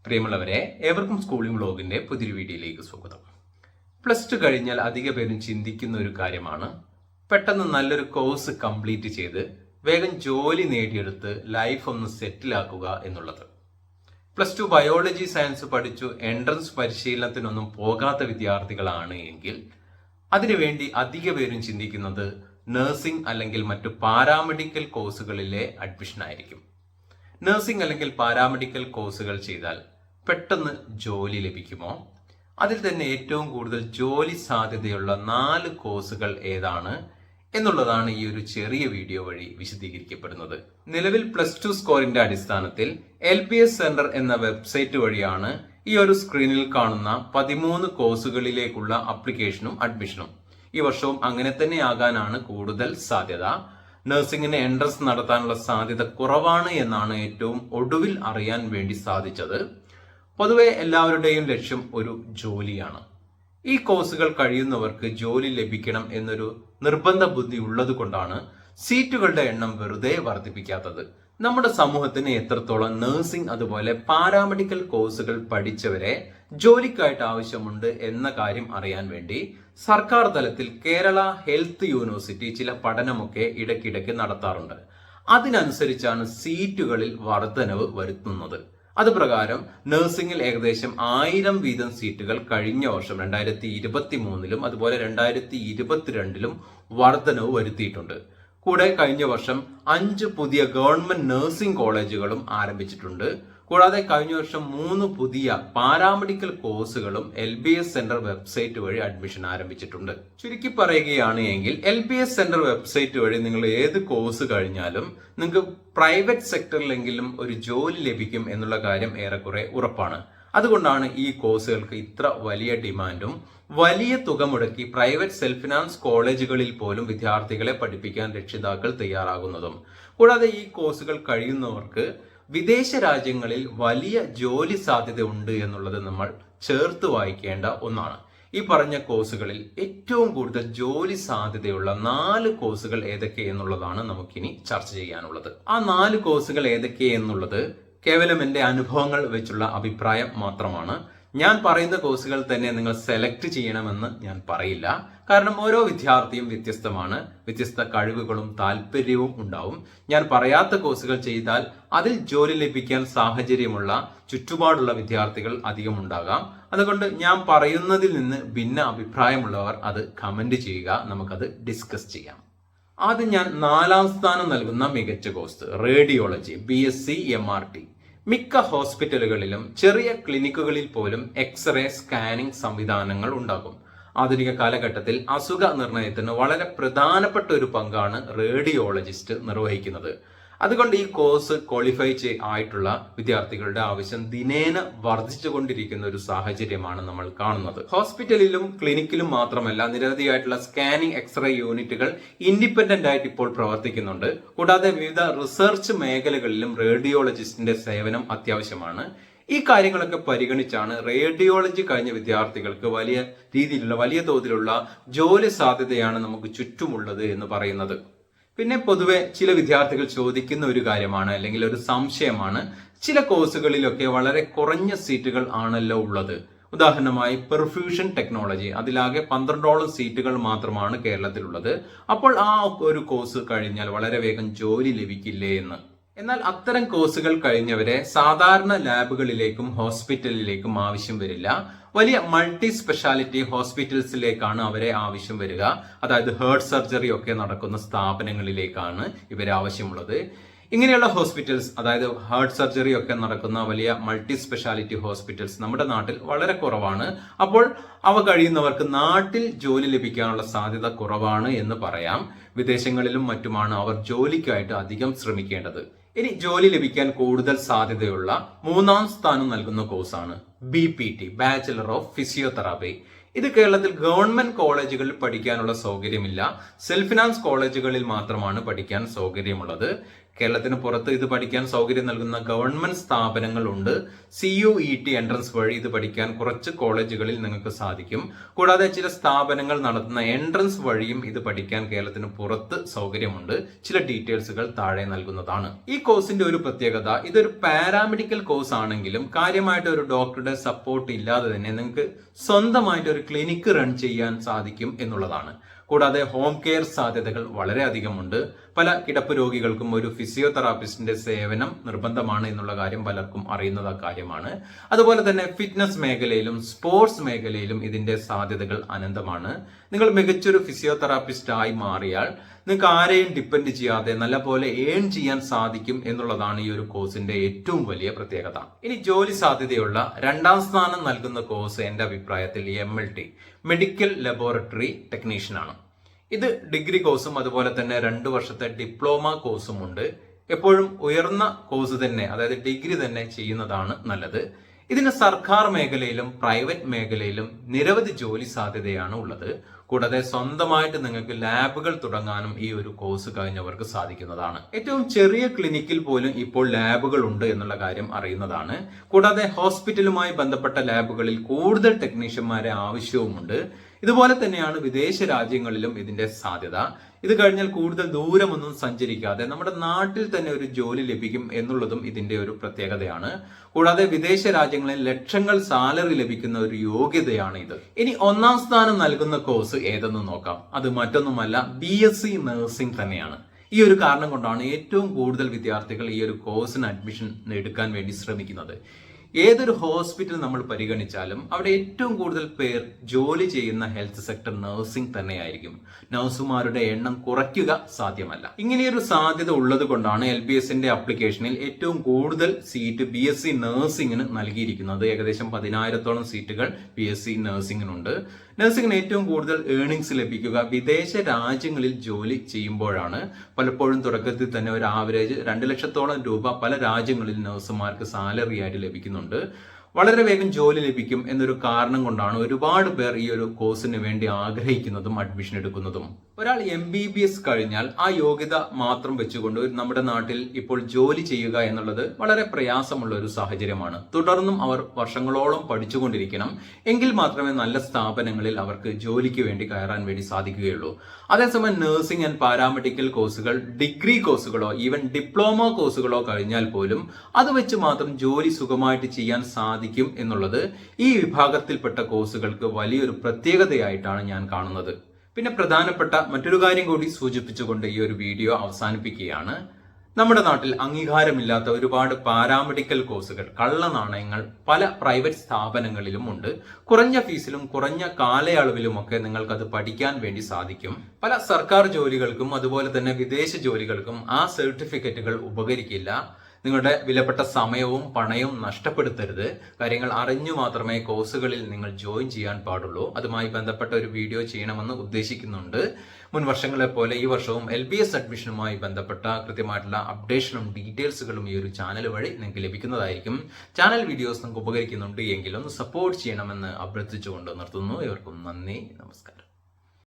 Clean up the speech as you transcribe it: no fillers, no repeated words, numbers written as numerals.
പ്രിയമുള്ളവരെ, ഏവർക്കും സ്കൂളിംഗ് വ്ലോഗിന്റെ പുതിയൊരു വീഡിയോയിലേക്ക് സ്വാഗതം. +2 കഴിഞ്ഞാൽ അധിക പേരും ചിന്തിക്കുന്ന ഒരു കാര്യമാണ് പെട്ടെന്ന് നല്ലൊരു കോഴ്സ് കംപ്ലീറ്റ് ചെയ്ത് വേഗം ജോലി നേടിയെടുത്ത് ലൈഫ് ഒന്ന് സെറ്റിലാക്കുക എന്നുള്ളത്. +2 ബയോളജി സയൻസ് പഠിച്ചു എൻട്രൻസ് പരിശീലനത്തിനൊന്നും പോകാത്ത വിദ്യാർത്ഥികളാണ് എങ്കിൽ അതിനുവേണ്ടി അധിക പേരും ചിന്തിക്കുന്നത് നഴ്സിംഗ് അല്ലെങ്കിൽ മറ്റു പാരാമെഡിക്കൽ കോഴ്സുകളിലെ അഡ്മിഷൻ ആയിരിക്കും. നഴ്സിംഗ് അല്ലെങ്കിൽ പാരാമെഡിക്കൽ കോഴ്സുകൾ ചെയ്താൽ പെട്ടെന്ന് ജോലി ലഭിക്കുമോ? അതിൽ തന്നെ ഏറ്റവും കൂടുതൽ ജോലി സാധ്യതയുള്ള 4 കോഴ്സുകൾ ഏതാണ് എന്നുള്ളതാണ് ഈ ഒരു ചെറിയ വീഡിയോ വഴി വിശദീകരിക്കപ്പെടുന്നത്. നിലവിൽ +2 സ്കോറിന്റെ അടിസ്ഥാനത്തിൽ LBS സെന്റർ എന്ന വെബ്സൈറ്റ് വഴിയാണ് ഈ ഒരു സ്ക്രീനിൽ കാണുന്ന 13 കോഴ്സുകളിലേക്കുള്ള അപ്ലിക്കേഷനും അഡ്മിഷനും. ഈ വർഷവും അങ്ങനെ തന്നെ ആകാനാണ് കൂടുതൽ സാധ്യത. നഴ്സിംഗിന് എൻട്രൻസ് നടത്താനുള്ള സാധ്യത കുറവാണ് എന്നാണ് ഏറ്റവും ഒടുവിൽ അറിയാൻ വേണ്ടി സാധിച്ചത്. പൊതുവെ എല്ലാവരുടെയും ലക്ഷ്യം ഒരു ജോലിയാണ്. ഈ കോഴ്സുകൾ കഴിയുന്നവർക്ക് ജോലി ലഭിക്കണം എന്നൊരു നിർബന്ധ ബുദ്ധി ഉള്ളത് കൊണ്ടാണ് സീറ്റുകളുടെ എണ്ണം വെറുതെ വർദ്ധിപ്പിക്കാത്തത്. നമ്മുടെ സമൂഹത്തിന് എത്രത്തോളം നഴ്സിംഗ് അതുപോലെ പാരാമെഡിക്കൽ കോഴ്സുകൾ പഠിച്ചവരെ ജോലിക്കായിട്ട് ആവശ്യമുണ്ട് എന്ന കാര്യം അറിയാൻ വേണ്ടി സർക്കാർ തലത്തിൽ കേരള ഹെൽത്ത് യൂണിവേഴ്സിറ്റി ചില പഠനമൊക്കെ ഇടയ്ക്കിടയ്ക്ക് നടത്താറുണ്ട്. അതിനനുസരിച്ചാണ് സീറ്റുകളിൽ വർധനവ് വരുത്തുന്നത്. അത് പ്രകാരം നഴ്സിംഗിൽ ഏകദേശം 1000 വീതം സീറ്റുകൾ കഴിഞ്ഞ വർഷം 2023 അതുപോലെ 2022 വർധനവ് വരുത്തിയിട്ടുണ്ട്. കൂടെ കഴിഞ്ഞ വർഷം 5 പുതിയ ഗവൺമെന്റ് നഴ്സിംഗ് കോളേജുകളും ആരംഭിച്ചിട്ടുണ്ട്. കൂടാതെ കഴിഞ്ഞ വർഷം 3 പുതിയ പാരാമെഡിക്കൽ കോഴ്സുകളും LBS സെന്റർ വെബ്സൈറ്റ് വഴി അഡ്മിഷൻ ആരംഭിച്ചിട്ടുണ്ട്. ചുരുക്കി പറയുകയാണ് എങ്കിൽ LBS സെന്റർ വെബ്സൈറ്റ് വഴി നിങ്ങൾ ഏത് കോഴ്സ് കഴിഞ്ഞാലും നിങ്ങൾക്ക് പ്രൈവറ്റ് സെക്ടറിലെങ്കിലും ഒരു ജോലി ലഭിക്കും എന്നുള്ള കാര്യം ഏറെക്കുറെ ഉറപ്പാണ്. അതുകൊണ്ടാണ് ഈ കോഴ്സുകൾക്ക് ഇത്ര വലിയ ഡിമാൻഡും വലിയ തുക മുടക്കി പ്രൈവറ്റ് സെൽഫ് ഫിനാൻസ് കോളേജുകളിൽ പോലും വിദ്യാർത്ഥികളെ പഠിപ്പിക്കാൻ രക്ഷിതാക്കൾ തയ്യാറാകുന്നതും. കൂടാതെ ഈ കോഴ്സുകൾ കഴിയുന്നവർക്ക് വിദേശ രാജ്യങ്ങളിൽ വലിയ ജോലി സാധ്യത ഉണ്ട് എന്നുള്ളത് നമ്മൾ ചേർത്ത് വായിക്കേണ്ട ഒന്നാണ്. ഈ പറഞ്ഞ കോഴ്സുകളിൽ ഏറ്റവും കൂടുതൽ ജോലി സാധ്യതയുള്ള 4 കോഴ്സുകൾ ഏതൊക്കെ എന്നുള്ളതാണ് നമുക്കിനി ചർച്ച ചെയ്യാനുള്ളത്. ആ 4 കോഴ്സുകൾ ഏതൊക്കെ എന്നുള്ളത് കേവലം എൻ്റെ അനുഭവങ്ങൾ വെച്ചുള്ള അഭിപ്രായം മാത്രമാണ്. ഞാൻ പറയുന്ന കോഴ്സുകൾ തന്നെ നിങ്ങൾ സെലക്ട് ചെയ്യണമെന്ന് ഞാൻ പറയില്ല. കാരണം ഓരോ വിദ്യാർത്ഥിയും വ്യത്യസ്തമാണ്. വ്യത്യസ്ത കഴിവുകളും താല്പര്യവും ഉണ്ടാവും. ഞാൻ പറയാത്ത കോഴ്സുകൾ ചെയ്താൽ അതിൽ ജോലി ലഭിക്കാൻ സാഹചര്യമുള്ള ചുറ്റുപാടുള്ള വിദ്യാർത്ഥികൾ അധികം ഉണ്ടാകാം. അതുകൊണ്ട് ഞാൻ പറയുന്നതിൽ നിന്ന് ഭിന്ന അഭിപ്രായമുള്ളവർ അത് കമന്റ് ചെയ്യുക, നമുക്കത് ഡിസ്കസ് ചെയ്യാം. ആദ്യം ഞാൻ 4ാം സ്ഥാനം നൽകുന്ന മികച്ച കോഴ്സ് റേഡിയോളജി BSc MRT. മിക്ക ഹോസ്പിറ്റലുകളിലും ചെറിയ ക്ലിനിക്കുകളിൽ പോലും എക്സ്റേ സ്കാനിംഗ് സംവിധാനങ്ങൾ ഉണ്ടാകും. ആധുനിക കാലഘട്ടത്തിൽ അസുഖ നിർണയത്തിന് വളരെ പ്രധാനപ്പെട്ട ഒരു പങ്കാണ് റേഡിയോളജിസ്റ്റ് നിർവഹിക്കുന്നത്. അതുകൊണ്ട് ഈ കോഴ്സ് ക്വാളിഫൈ ആയിട്ടുള്ള വിദ്യാർത്ഥികളുടെ ആവശ്യം ദിനേന വർദ്ധിച്ചുകൊണ്ടിരിക്കുന്ന ഒരു സാഹചര്യമാണ് നമ്മൾ കാണുന്നത്. ഹോസ്പിറ്റലിലും ക്ലിനിക്കിലും മാത്രമല്ല നിരവധിയായിട്ടുള്ള സ്കാനിംഗ് എക്സ്റേ യൂണിറ്റുകൾ ഇൻഡിപെൻഡന്റ് ആയിട്ട് ഇപ്പോൾ പ്രവർത്തിക്കുന്നുണ്ട്. കൂടാതെ വിവിധ റിസർച്ച് മേഖലകളിലും റേഡിയോളജിസ്റ്റിന്റെ സേവനം അത്യാവശ്യമാണ്. ഈ കാര്യങ്ങളൊക്കെ പരിഗണിച്ചാണ് റേഡിയോളജി കഴിഞ്ഞ വിദ്യാർത്ഥികൾക്ക് വലിയ തോതിലുള്ള ജോലി സാധ്യതയാണ് നമുക്ക് ചുറ്റുമുള്ളത് എന്ന് പറയുന്നത്. പിന്നെ പൊതുവെ ചില വിദ്യാർത്ഥികൾ ചോദിക്കുന്ന ഒരു കാര്യമാണ് അല്ലെങ്കിൽ ഒരു സംശയമാണ്, ചില കോഴ്സുകളിലൊക്കെ വളരെ കുറഞ്ഞ സീറ്റുകൾ ആണല്ലോ ഉള്ളത്. ഉദാഹരണമായി പെർഫ്യൂഷൻ ടെക്നോളജി, അതിലാകെ 12ഓളം സീറ്റുകൾ മാത്രമാണ് കേരളത്തിലുള്ളത്. അപ്പോൾ ആ ഒരു കോഴ്സ് കഴിഞ്ഞാൽ വളരെ വേഗം ജോലി ലഭിക്കില്ലേ എന്ന്. എന്നാൽ അത്തരം കോഴ്സുകൾ കഴിഞ്ഞവരെ സാധാരണ ലാബുകളിലേക്കും ഹോസ്പിറ്റലിലേക്കും ആവശ്യം വരില്ല. വലിയ മൾട്ടി സ്പെഷ്യാലിറ്റി ഹോസ്പിറ്റൽസിലേക്കാണ് അവരെ ആവശ്യം വരിക. അതായത് ഹേർട്ട് സർജറി ഒക്കെ നടക്കുന്ന സ്ഥാപനങ്ങളിലേക്കാണ് ഇവരെ ആവശ്യമുള്ളത്. ഇങ്ങനെയുള്ള ഹോസ്പിറ്റൽസ്, അതായത് ഹാർട്ട് സർജറി ഒക്കെ നടക്കുന്ന വലിയ മൾട്ടി സ്പെഷ്യാലിറ്റി ഹോസ്പിറ്റൽസ് നമ്മുടെ നാട്ടിൽ വളരെ കുറവാണ്. അപ്പോൾ അവ കഴിയുന്നവർക്ക് നാട്ടിൽ ജോലി ലഭിക്കാനുള്ള സാധ്യത കുറവാണ് എന്ന് പറയാം. വിദേശങ്ങളിലും മറ്റുമാണ് അവർ ജോലിക്കായിട്ട് അധികം ശ്രമിക്കേണ്ടത്. ഇനി ജോലി ലഭിക്കാൻ കൂടുതൽ സാധ്യതയുള്ള 3ാം സ്ഥാനം നൽകുന്ന കോഴ്സാണ് BPT, ബാച്ചിലർ ഓഫ് ഫിസിയോതെറാപ്പി. ഇത് കേരളത്തിൽ ഗവൺമെന്റ് കോളേജുകളിൽ പഠിക്കാനുള്ള സൗകര്യമില്ല. സെൽഫ് ഫിനാൻസ് കോളേജുകളിൽ മാത്രമാണ് പഠിക്കാൻ സൗകര്യമുള്ളത്. കേരളത്തിന് പുറത്ത് ഇത് പഠിക്കാൻ സൗകര്യം നൽകുന്ന ഗവൺമെന്റ് സ്ഥാപനങ്ങളുണ്ട്. CUET എൻട്രൻസ് വഴി ഇത് പഠിക്കാൻ കുറച്ച് കോളേജുകളിൽ നിങ്ങൾക്ക് സാധിക്കും. കൂടാതെ ചില സ്ഥാപനങ്ങൾ നടത്തുന്ന എൻട്രൻസ് വഴിയും ഇത് പഠിക്കാൻ കേരളത്തിന് പുറത്ത് സൗകര്യമുണ്ട്. ചില ഡീറ്റെയിൽസുകൾ താഴെ നൽകുന്നതാണ്. ഈ കോഴ്സിന്റെ ഒരു പ്രത്യേകത, ഇതൊരു പാരാമെഡിക്കൽ കോഴ്സ് ആണെങ്കിലും കാര്യമായിട്ട് ഒരു ഡോക്ടറുടെ സപ്പോർട്ട് ഇല്ലാതെ തന്നെ നിങ്ങൾക്ക് സ്വന്തമായിട്ട് ഒരു ക്ലിനിക്ക് റൺ ചെയ്യാൻ സാധിക്കും എന്നുള്ളതാണ്. കൂടാതെ ഹോം കെയർ സാധ്യതകൾ വളരെ അധികമുണ്ട്. പല കിടപ്പ് രോഗികൾക്കും ഒരു ഫിസിയോതെറാപ്പിസ്റ്റിന്റെ സേവനം നിർബന്ധമാണ് എന്നുള്ള കാര്യം പലർക്കും അറിയുന്ന കാര്യമാണ്. അതുപോലെ തന്നെ ഫിറ്റ്നസ് മേഖലയിലും സ്പോർട്സ് മേഖലയിലും ഇതിന്റെ സാധ്യതകൾ അനന്തമാണ്. നിങ്ങൾ മികച്ചൊരു ഫിസിയോതെറാപ്പിസ്റ്റ് ആയി മാറിയാൽ നിങ്ങൾക്ക് ആരെയും ഡിപ്പെൻഡ് ചെയ്യാതെ നല്ലപോലെ ഏൺ ചെയ്യാൻ സാധിക്കും എന്നുള്ളതാണ് ഈ ഒരു കോഴ്സിന്റെ ഏറ്റവും വലിയ പ്രത്യേകത. ഇനി ജോലി സാധ്യതയുള്ള 2ാം സ്ഥാനം നൽകുന്ന കോഴ്സ് എന്റെ അഭിപ്രായത്തിൽ MLT, മെഡിക്കൽ ലബോറട്ടറി ടെക്നീഷ്യൻ ആണ്. ഇത് ഡിഗ്രി കോഴ്സും അതുപോലെ തന്നെ 2 വർഷത്തെ ഡിപ്ലോമ കോഴ്സും ഉണ്ട്. എപ്പോഴും ഉയർന്ന കോഴ്സ് തന്നെ, അതായത് ഡിഗ്രി തന്നെ ചെയ്യുന്നതാണ് നല്ലത്. ഇതിന് സർക്കാർ മേഖലയിലും പ്രൈവറ്റ് മേഖലയിലും നിരവധി ജോലി സാധ്യതയാണ് ഉള്ളത്. കൂടാതെ സ്വന്തമായിട്ട് നിങ്ങൾക്ക് ലാബുകൾ തുടങ്ങാനും ഈ ഒരു കോഴ്സ് കഴിഞ്ഞവർക്ക് സാധിക്കുന്നതാണ്. ഏറ്റവും ചെറിയ ക്ലിനിക്കിൽ പോലും ഇപ്പോൾ ലാബുകൾ ഉണ്ട് എന്നുള്ള കാര്യം അറിയുന്നതാണ്. കൂടാതെ ഹോസ്പിറ്റലുമായി ബന്ധപ്പെട്ട ലാബുകളിൽ കൂടുതൽ ടെക്നീഷ്യന്മാരെ ആവശ്യവുമുണ്ട്. ഇതുപോലെ തന്നെയാണ് വിദേശ രാജ്യങ്ങളിലും ഇതിന്റെ സാധ്യത. ഇത് കഴിഞ്ഞാൽ കൂടുതൽ ദൂരമൊന്നും സഞ്ചരിക്കാതെ നമ്മുടെ നാട്ടിൽ തന്നെ ഒരു ജോലി ലഭിക്കും എന്നുള്ളതും ഇതിന്റെ ഒരു പ്രത്യേകതയാണ്. കൂടാതെ വിദേശ രാജ്യങ്ങളിൽ ലക്ഷങ്ങൾ സാലറി ലഭിക്കുന്ന ഒരു യോഗ്യതയാണ് ഇത്. ഇനി 1ാം സ്ഥാനം നൽകുന്ന കോഴ്സ് ഏതെന്ന് നോക്കാം. അത് മറ്റൊന്നുമല്ല, BSc നഴ്സിംഗ് തന്നെയാണ്. ഈ ഒരു കാരണം കൊണ്ടാണ് ഏറ്റവും കൂടുതൽ വിദ്യാർത്ഥികൾ ഈ ഒരു കോഴ്സിന് അഡ്മിഷൻ എടുക്കാൻ വേണ്ടി ശ്രമിക്കുന്നത്. ഏതൊരു ഹോസ്പിറ്റൽ നമ്മൾ പരിഗണിച്ചാലും അവിടെ ഏറ്റവും കൂടുതൽ പേർ ജോലി ചെയ്യുന്ന ഹെൽത്ത് സെക്ടർ നഴ്സിംഗ് തന്നെയായിരിക്കും. നഴ്സുമാരുടെ എണ്ണം കുറയ്ക്കുക സാധ്യമല്ല. ഇങ്ങനെയൊരു സാധ്യത ഉള്ളത് കൊണ്ടാണ് LBSന്റെ ആപ്ലിക്കേഷനിൽ ഏറ്റവും കൂടുതൽ സീറ്റ് BSc നഴ്സിംഗിന് നൽകിയിരിക്കുന്നത്. ഏകദേശം 10,000-ഓളം സീറ്റുകൾ BSc നഴ്സിംഗിനുണ്ട്. നഴ്സിംഗിന് ഏറ്റവും കൂടുതൽ ഏർണിങ്സ് ലഭിക്കുക വിദേശ രാജ്യങ്ങളിൽ ജോലി ചെയ്യുമ്പോഴാണ്. പലപ്പോഴും തുടക്കത്തിൽ തന്നെ ഒരു ആവറേജ് 2 ലക്ഷത്തോളം രൂപ പല രാജ്യങ്ങളിൽ നഴ്സുമാർക്ക് സാലറി ആയിട്ട് ലഭിക്കുന്നുണ്ട്. വളരെ വേഗം ജോലി ലഭിക്കും എന്നൊരു കാരണം കൊണ്ടാണ് ഒരുപാട് പേർ ഈ ഒരു കോഴ്സിന് വേണ്ടി ആഗ്രഹിക്കുന്നതും അഡ്മിഷൻ എടുക്കുന്നതും. ഒരാൾ MBBS കഴിഞ്ഞാൽ ആ യോഗ്യത മാത്രം വെച്ചുകൊണ്ട് നമ്മുടെ നാട്ടിൽ ഇപ്പോൾ ജോലി ചെയ്യുക എന്നുള്ളത് വളരെ പ്രയാസമുള്ള ഒരു സാഹചര്യമാണ്. തുടർന്നും അവർ വർഷങ്ങളോളം പഠിച്ചുകൊണ്ടിരിക്കണം. എങ്കിൽ മാത്രമേ നല്ല സ്ഥാപനങ്ങളിൽ അവർക്ക് ജോലിക്ക് വേണ്ടി കയറാൻ വേണ്ടി സാധിക്കുകയുള്ളൂ. അതേസമയം നഴ്സിംഗ് ആൻഡ് പാരാമെഡിക്കൽ കോഴ്സുകൾ, ഡിഗ്രി കോഴ്സുകളോ ഈവൻ ഡിപ്ലോമ കോഴ്സുകളോ കഴിഞ്ഞാൽ പോലും അത് വെച്ച് മാത്രം ജോലി സുഖമായിട്ട് ചെയ്യാൻ സാധിക്കും എന്നുള്ളത് ഈ വിഭാഗത്തിൽപ്പെട്ട കോഴ്സുകൾക്ക് വലിയൊരു പ്രത്യേകതയായിട്ടാണ് ഞാൻ കാണുന്നത്. പിന്നെ പ്രധാനപ്പെട്ട മറ്റൊരു കാര്യം കൂടി സൂചിപ്പിച്ചുകൊണ്ട് ഈ ഒരു വീഡിയോ അവസാനിപ്പിക്കുകയാണ്. നമ്മുടെ നാട്ടിൽ അംഗീകാരമില്ലാത്ത ഒരുപാട് പാരാമെഡിക്കൽ കോഴ്സുകൾ, കള്ളനാണയങ്ങൾ പല പ്രൈവറ്റ് സ്ഥാപനങ്ങളിലും ഉണ്ട്. കുറഞ്ഞ ഫീസിലും കുറഞ്ഞ കാലയളവിലുമൊക്കെ നിങ്ങൾക്കത് പഠിക്കാൻ വേണ്ടി സാധിക്കും. പല സർക്കാർ ജോലികൾക്കും അതുപോലെ തന്നെ വിദേശ ജോലികൾക്കും ആ സർട്ടിഫിക്കറ്റുകൾ ഉപകരിക്കില്ല. നിങ്ങളുടെ വിലപ്പെട്ട സമയവും പണയവും നഷ്ടപ്പെടുത്തരുത്. കാര്യങ്ങൾ അറിഞ്ഞു മാത്രമേ കോഴ്സുകളിൽ നിങ്ങൾ ജോയിൻ ചെയ്യാൻ പാടുള്ളൂ. അതുമായി ബന്ധപ്പെട്ട ഒരു വീഡിയോ ചെയ്യണമെന്ന് ഉദ്ദേശിക്കുന്നുണ്ട്. മുൻ വർഷങ്ങളെ പോലെ ഈ വർഷവും LBS അഡ്മിഷനുമായി ബന്ധപ്പെട്ട കൃത്യമായിട്ടുള്ള അപ്ഡേഷനും ഡീറ്റെയിൽസുകളും ഈ ഒരു ചാനൽ വഴി നിങ്ങൾക്ക് ലഭിക്കുന്നതായിരിക്കും. ചാനൽ വീഡിയോസ് നിങ്ങൾക്ക് ഉപകരിക്കുന്നുണ്ട് എങ്കിൽ ഒന്ന് സപ്പോർട്ട് ചെയ്യണമെന്ന് അഭ്യർത്ഥിച്ചുകൊണ്ട് നിർത്തുന്നു. ഇവർക്കും നന്ദി, നമസ്കാരം.